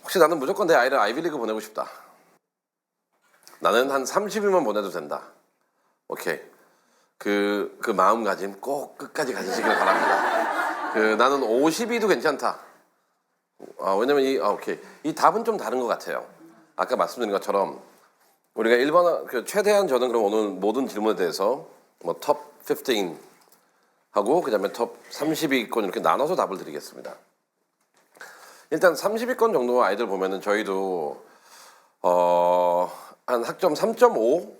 혹시 나는 무조건 내 아이를 아이비리그 보내고 싶다. 나는 한 30일만 보내도 된다. 오케이. 그 마음가짐 꼭 끝까지 가지시길 바랍니다. 나는 50이도 괜찮다. 왜냐면 오케이. 이 답은 좀 다른 것 같아요. 아까 말씀드린 것처럼 우리가 최대한 저는 그럼 오늘 모든 질문에 대해서 톱 15 하고 그다음에 톱 30위권 이렇게 나눠서 답을 드리겠습니다. 일단 30위권 정도 아이들 보면은 저희도 한 학점 3.5,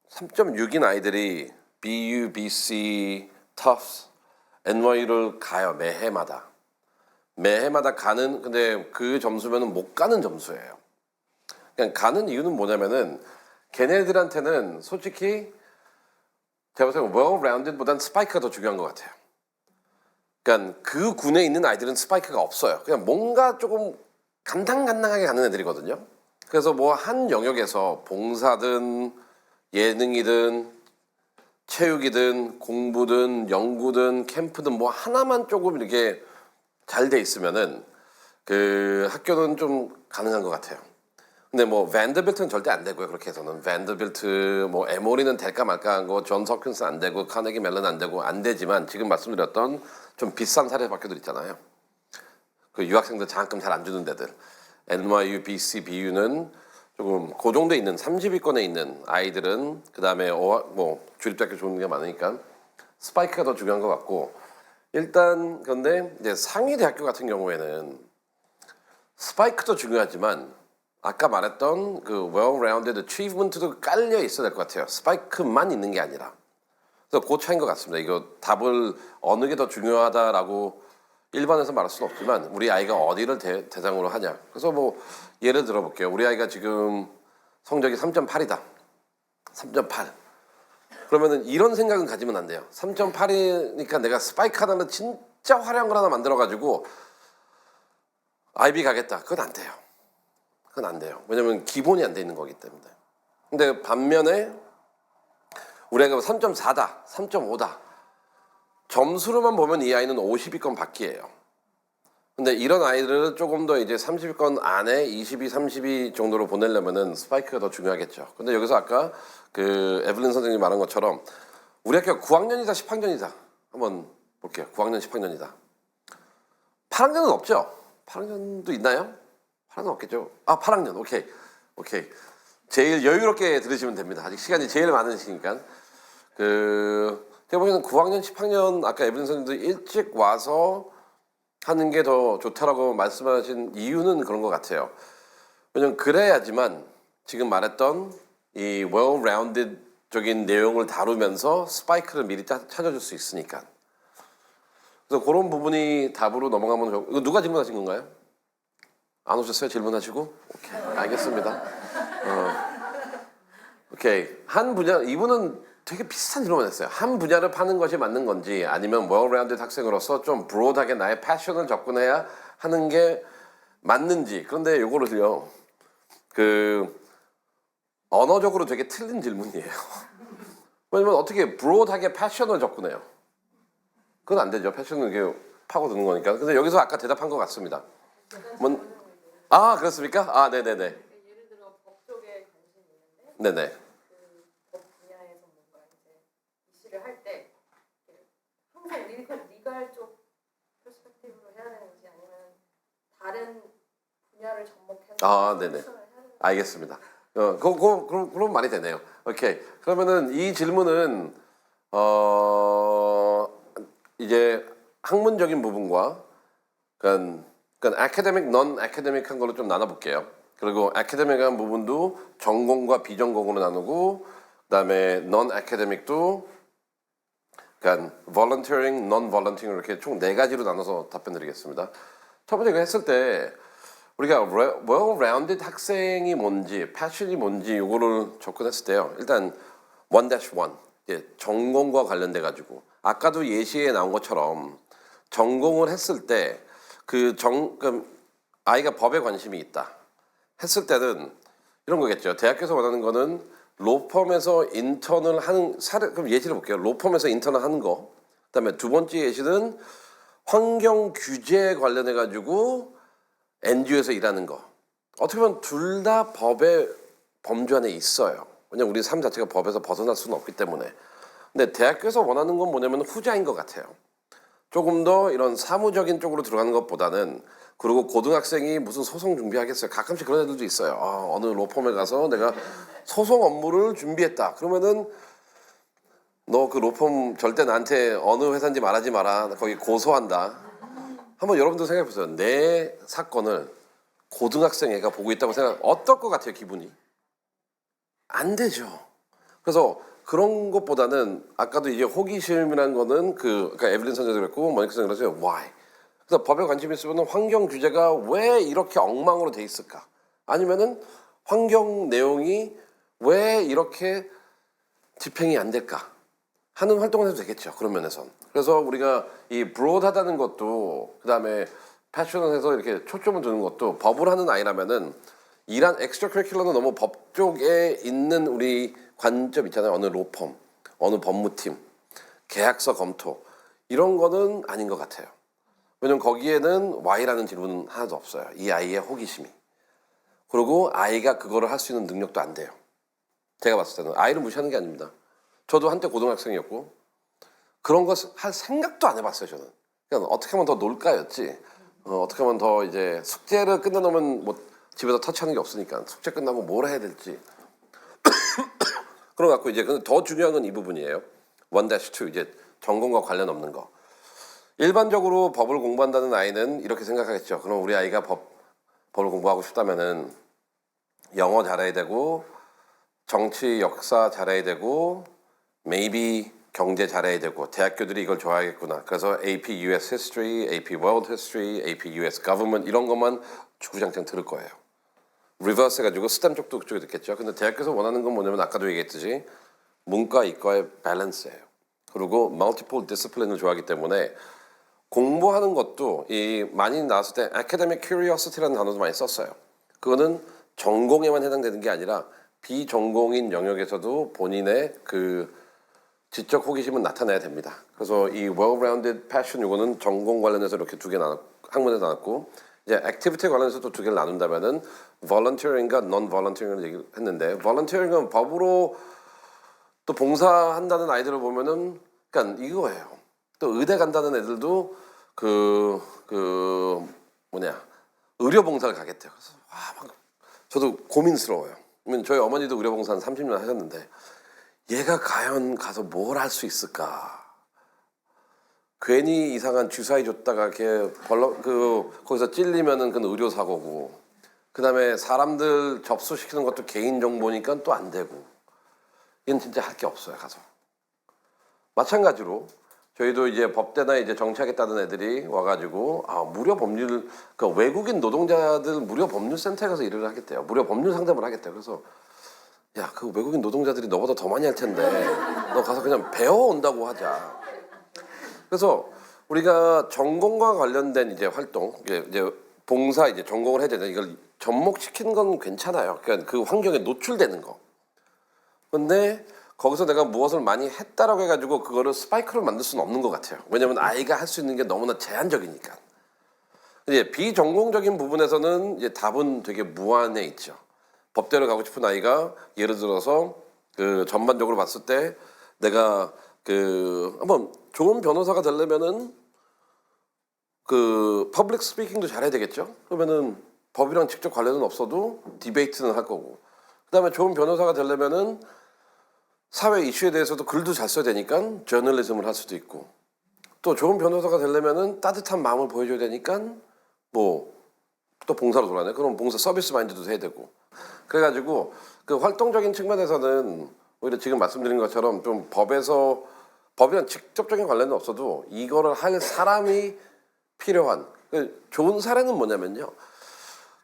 3.6인 아이들이 BU, BC, Tufts, NYU를 가요. 매해마다 가는. 근데 그 점수면은 못 가는 점수예요. 그냥 가는 이유는 뭐냐면은 걔네들한테는 솔직히 제가 봤을 때 well-rounded보단 스파이크가 더 중요한 것 같아요. 그러니까 그 군에 있는 아이들은 스파이크가 없어요. 그냥 뭔가 조금 간당간당하게 가는 애들이거든요. 그래서 뭐 한 영역에서 봉사든 예능이든 체육이든 공부든 연구든 캠프든 뭐 하나만 조금 이렇게 잘 돼 있으면은 그 학교는 좀 가능한 것 같아요. 근데 뭐 밴더빌트는 절대 안 되고요. 그렇게 해서는 밴더빌트 뭐 에모리는 될까 말까 한 거, 존 서킨스 안 되고 카네기 멜론 안 되고 안 되지만 지금 말씀드렸던 좀 비싼 사립 학교들 있잖아요. 그 유학생들 장학금 잘 안 주는 데들. NYU, BC, BU는 조금 고정돼 있는 30위권에 있는 아이들은 그다음에 뭐 주립대학교 좋은 게 많으니까 스파이크가 더 중요한 것 같고, 일단 그런데 이제 상위 대학교 같은 경우에는 스파이크도 중요하지만 아까 말했던 그 well-rounded achievement도 깔려 있어야 될 것 같아요. 스파이크만 있는 게 아니라. 그래서 그 차이인 것 같습니다. 이거 답을 어느 게 더 중요하다라고 일반에서 말할 수는 없지만 우리 아이가 어디를 대상으로 하냐. 그래서 뭐 예를 들어 볼게요. 우리 아이가 지금 성적이 3.8이다. 3.8. 그러면은 이런 생각은 가지면 안 돼요. 3.8이니까 내가 스파이크 하나는 진짜 화려한 걸 하나 만들어가지고 아이비 가겠다. 그건 안 돼요. 그건 안 돼요. 왜냐면 기본이 안 돼 있는 거기 때문에. 근데 반면에 우리 아이가 3.4다, 3.5다. 점수로만 보면 이 아이는 50위권 밖이에요. 근데 이런 아이들을 조금 더 이제 30위권 안에 22, 30위 정도로 보내려면은 스파이크가 더 중요하겠죠. 근데 여기서 아까 그 에블린 선생님이 말한 것처럼 우리 학교가 9학년이다, 10학년이다. 한번 볼게요. 9학년, 10학년이다. 8학년은 없죠? 8학년도 있나요? 8학년 없겠죠? 8학년. 오케이. 제일 여유롭게 들으시면 됩니다. 아직 시간이 제일 많으시니까. 제가 보기에는 9학년, 10학년 아까 에블린 선생님도 일찍 와서 하는 게 더 좋다라고 말씀하신 이유는 그런 것 같아요. 왜냐면 그래야지만 지금 말했던 이 well-rounded적인 내용을 다루면서 스파이크를 미리 찾아줄 수 있으니까. 그래서 그런 부분이 답으로 넘어가면 이거 누가 질문하신 건가요? 안 오셨어요? 질문하시고? 오케이, 알겠습니다. 오케이. 한 분야, 이분은 되게 비슷한 질문을 했어요. 한 분야를 파는 것이 맞는 건지 아니면 well-rounded 학생으로서 좀 브로드하게 나의 패션을 접근해야 하는 게 맞는지. 그런데 요거를요, 언어적으로 되게 틀린 질문이에요. 왜냐면 어떻게 브로드하게 패션을 접근해요? 그건 안 되죠. 패션은 이렇게 파고드는 거니까. 근데 여기서 아까 대답한 것 같습니다. 그렇습니까? 네네네. 예를 들어 법 쪽에 관심이 있는데 네네. 그 법 분야에서 뭔가 이제 이슈를 할 때 항상 리갈 쪽 퍼스펙티브로 해야 되는지 아니면 다른 분야를 접목해서 네네. 해야 되는지. 알겠습니다. 그럼 말이 되네요. 오케이. 그러면은 이 질문은 이제 학문적인 부분과 그러니까 academic, non-academic한 걸로 좀 나눠볼게요. 그리고 academic한 부분도 전공과 비전공으로 나누고, 그다음에 non-academic도 그러니까 volunteering, non-volunteering 이렇게 총 4가지로 나눠서 답변드리겠습니다. 첫 번째 거 했을 때 우리가 well-rounded 학생이 뭔지, passion이 뭔지 이거를 접근했을 때요. 일단 1-1 전공과 관련돼 가지고 아까도 예시에 나온 것처럼 전공을 했을 때 아이가 법에 관심이 있다 했을 때는 이런 거겠죠. 대학교에서 원하는 거는 로펌에서 인턴을 하는 그럼 예시를 볼게요. 로펌에서 인턴을 하는 거. 그다음에 두 번째 예시는 환경 규제에 관련해 가지고 NGO에서 일하는 거. 어떻게 보면 둘 다 법의 범주 안에 있어요. 왜냐면 우리 삶 자체가 법에서 벗어날 수는 없기 때문에. 근데 대학교에서 원하는 건 뭐냐면 후자인 것 같아요. 조금 더 이런 사무적인 쪽으로 들어가는 것보다는, 그리고 고등학생이 무슨 소송 준비하겠어요. 가끔씩 그런 애들도 있어요. 어느 로펌에 가서 내가 소송 업무를 준비했다. 그러면은 너 그 로펌 절대 나한테 어느 회사인지 말하지 마라. 거기 고소한다. 한번 여러분도 생각해 보세요. 내 사건을 고등학생 애가 보고 있다고 생각, 어떨 것 같아요, 기분이? 안 되죠. 그래서 그런 것보다는 아까도 이제 호기심이라는 거는 그러니까 에블린 선생도 그랬고 모니카 선생도 그랬어요. Why? 그래서 법에 관심이 있으면 환경 규제가 왜 이렇게 엉망으로 돼 있을까? 아니면은 환경 내용이 왜 이렇게 집행이 안 될까? 하는 활동을 해도 되겠죠. 그런 면에선. 그래서 우리가 이 브로드하다는 것도, 그다음에 패션에서 이렇게 초점을 두는 것도, 법을 하는 아이라면은 이란 엑스트라 커리큘럼은 너무 법 쪽에 있는 우리 관점 있잖아요. 어느 로펌, 어느 법무팀, 계약서 검토, 이런 거는 아닌 것 같아요. 왜냐면 거기에는 Y라는 질문은 하나도 없어요. 이 아이의 호기심이. 그리고 아이가 그거를 할 수 있는 능력도 안 돼요. 제가 봤을 때는 아이를 무시하는 게 아닙니다. 저도 한때 고등학생이었고 그런 거 할 생각도 안 해봤어요. 저는 그냥 어떻게 하면 더 놀까였지. 어떻게 하면 더 이제 숙제를 끝내놓으면 뭐 집에서 터치하는 게 없으니까 숙제 끝나고 뭘 해야 될지 그런 거 갖고 이제 근데 더 중요한 건 이 부분이에요. 1-2 이제 전공과 관련 없는 거. 일반적으로 법을 공부한다는 아이는 이렇게 생각하겠죠. 그럼 우리 아이가 법을 공부하고 싶다면은 영어 잘해야 되고 정치 역사 잘해야 되고 maybe 경제 잘해야 되고 대학교들이 이걸 좋아하겠구나. 그래서 AP US History, AP World History, AP US Government 이런 것만 주구장창 들을 거예요. 리버스 해가지고 스템 쪽도 그쪽에 듣겠죠. 근데 대학교에서 원하는 건 뭐냐면 아까도 얘기했듯이 문과 이과의 밸런스예요. 그리고 multiple discipline을 좋아하기 때문에 공부하는 것도 이 많이 나왔을 때 academic curiosity라는 단어도 많이 썼어요. 그거는 전공에만 해당되는 게 아니라 비전공인 영역에서도 본인의 그 지적 호기심은 나타내야 됩니다. 그래서 이 well-rounded passion 이거는 전공 관련해서 이렇게 두 개 학문에 나눴고 이제 activity 관련해서도 두 개를 나눈다면은 volunteering과 non-volunteering을 얘기했는데 volunteering은 법으로 또 봉사한다는 아이들을 보면은 그러니까 이거예요. 또 의대 간다는 애들도 의료 봉사를 가겠대요. 그래서 저도 고민스러워요. 저희 어머니도 의료 봉사 한 30년 하셨는데 얘가 과연 가서 뭘 할 수 있을까? 괜히 이상한 주사위 줬다가 거기서 찔리면은 그건 의료 사고고, 그다음에 사람들 접수시키는 것도 개인 정보니까 또 안 되고, 이건 진짜 할 게 없어요 가서. 마찬가지로 저희도 이제 법대나 이제 정치하겠다는 애들이 와가지고 무료 법률 그러니까 외국인 노동자들 무료 법률 센터에 가서 일을 하겠대요. 무료 법률 상담을 하겠대요. 그래서 야, 그 외국인 노동자들이 너보다 더 많이 할 텐데 너 가서 그냥 배워온다고 하자. 그래서 우리가 전공과 관련된 이제 활동, 이제 봉사 이제 전공을 해야 되는 이걸 접목시키는 건 괜찮아요. 그러니까 그 환경에 노출되는 거. 근데 거기서 내가 무엇을 많이 했다라고 해가지고 그거를 스파이크로 만들 수는 없는 것 같아요. 왜냐면 아이가 할 수 있는 게 너무나 제한적이니까. 이제 비전공적인 부분에서는 이제 답은 되게 무한해 있죠. 법대를 가고 싶은 아이가 예를 들어서 그 전반적으로 봤을 때 내가 한번 좋은 변호사가 되려면은 그 퍼블릭 스피킹도 잘해야 되겠죠. 그러면은 법이랑 직접 관련은 없어도 디베이트는 할 거고. 그다음에 좋은 변호사가 되려면은 사회 이슈에 대해서도 글도 잘 써야 되니까 저널리즘을 할 수도 있고, 또 좋은 변호사가 되려면은 따뜻한 마음을 보여줘야 되니까 뭐 또 봉사로 돌아가네. 그럼 봉사 서비스 마인드도 해야 되고. 그래가지고 그 활동적인 측면에서는 오히려 지금 말씀드린 것처럼 좀 법이랑 직접적인 관련은 없어도 이거를 할 사람이 필요한 좋은 사례는 뭐냐면요.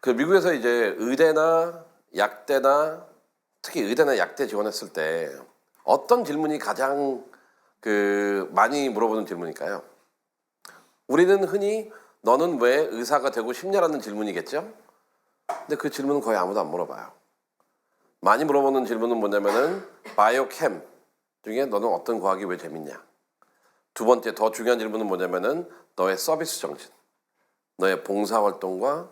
그 미국에서 이제 의대나 약대나 특히 의대나 약대 지원했을 때 어떤 질문이 가장 많이 물어보는 질문일까요? 우리는 흔히 너는 왜 의사가 되고 싶냐라는 질문이겠죠? 근데 그 질문은 거의 아무도 안 물어봐요. 많이 물어보는 질문은 뭐냐면은 바이오캠 중에 너는 어떤 과학이 왜 재밌냐? 두 번째 더 중요한 질문은 뭐냐면은 너의 서비스 정신, 너의 봉사활동과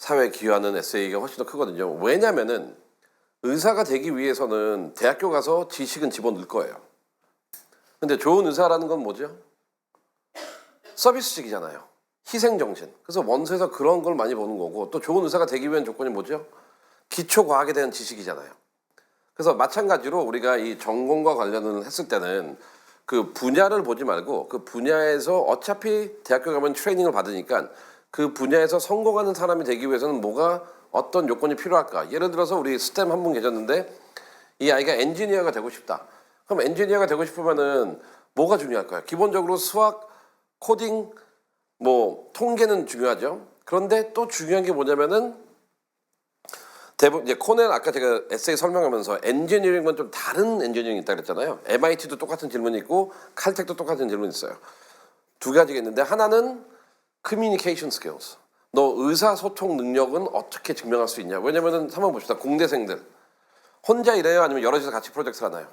사회에 기여하는 에세이가 훨씬 더 크거든요. 왜냐면은 의사가 되기 위해서는 대학교 가서 지식은 집어넣을 거예요. 근데 좋은 의사라는 건 뭐죠? 서비스직이잖아요. 희생정신. 그래서 원서에서 그런 걸 많이 보는 거고, 또 좋은 의사가 되기 위한 조건이 뭐죠? 기초과학에 대한 지식이잖아요. 그래서 마찬가지로 우리가 이 전공과 관련을 했을 때는 그 분야를 보지 말고 그 분야에서 어차피 대학교 가면 트레이닝을 받으니까 그 분야에서 성공하는 사람이 되기 위해서는 뭐가 어떤 요건이 필요할까? 예를 들어서 우리 스템 한 분 계셨는데 이 아이가 엔지니어가 되고 싶다. 그럼 엔지니어가 되고 싶으면은 뭐가 중요할까요? 기본적으로 수학, 코딩, 뭐 통계는 중요하죠. 그런데 또 중요한 게 뭐냐면은 대부분 이제 코넬 아까 제가 에세이 설명하면서 엔지니어링은 좀 다른 엔지니어링이 있다 그랬잖아요. MIT도 똑같은 질문이 있고 칼텍도 똑같은 질문이 있어요. 두 가지가 있는데 하나는 communication skills. 너 의사소통 능력은 어떻게 증명할 수 있냐? 왜냐면은 한번 봅시다. 공대생들 혼자 일해요? 아니면 여럿이서 같이 프로젝트를 하나요?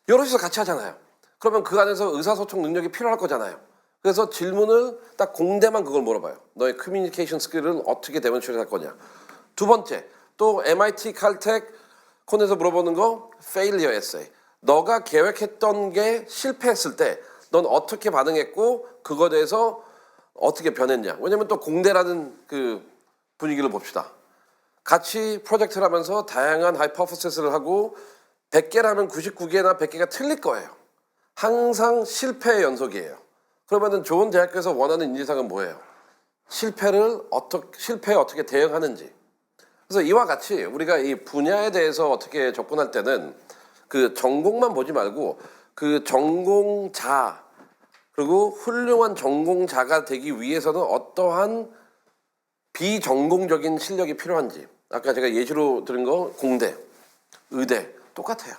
여럿이서 같이 하잖아요. 그러면 그 안에서 의사소통 능력이 필요할 거잖아요. 그래서 질문을 딱 공대만 그걸 물어봐요. 너의 커뮤니케이션 스킬은 어떻게 데몬스트레이트 할 거냐. 두 번째, 또 MIT, 칼텍, 콘에서 물어보는 거 failure essay. 너가 계획했던 게 실패했을 때 넌 어떻게 반응했고 그거에 대해서 어떻게 변했냐. 왜냐면 또 공대라는 그 분위기를 봅시다. 같이 프로젝트를 하면서 다양한 하이퍼포시스를 하고 100개라면 99개나 100개가 틀릴 거예요. 항상 실패의 연속이에요. 그러면은 좋은 대학교에서 원하는 인지상은 뭐예요? 실패에 어떻게 대응하는지. 그래서 이와 같이 우리가 이 분야에 대해서 어떻게 접근할 때는 그 전공만 보지 말고 그 전공자 그리고 훌륭한 전공자가 되기 위해서는 어떠한 비전공적인 실력이 필요한지. 아까 제가 예시로 들은 거 공대, 의대 똑같아요.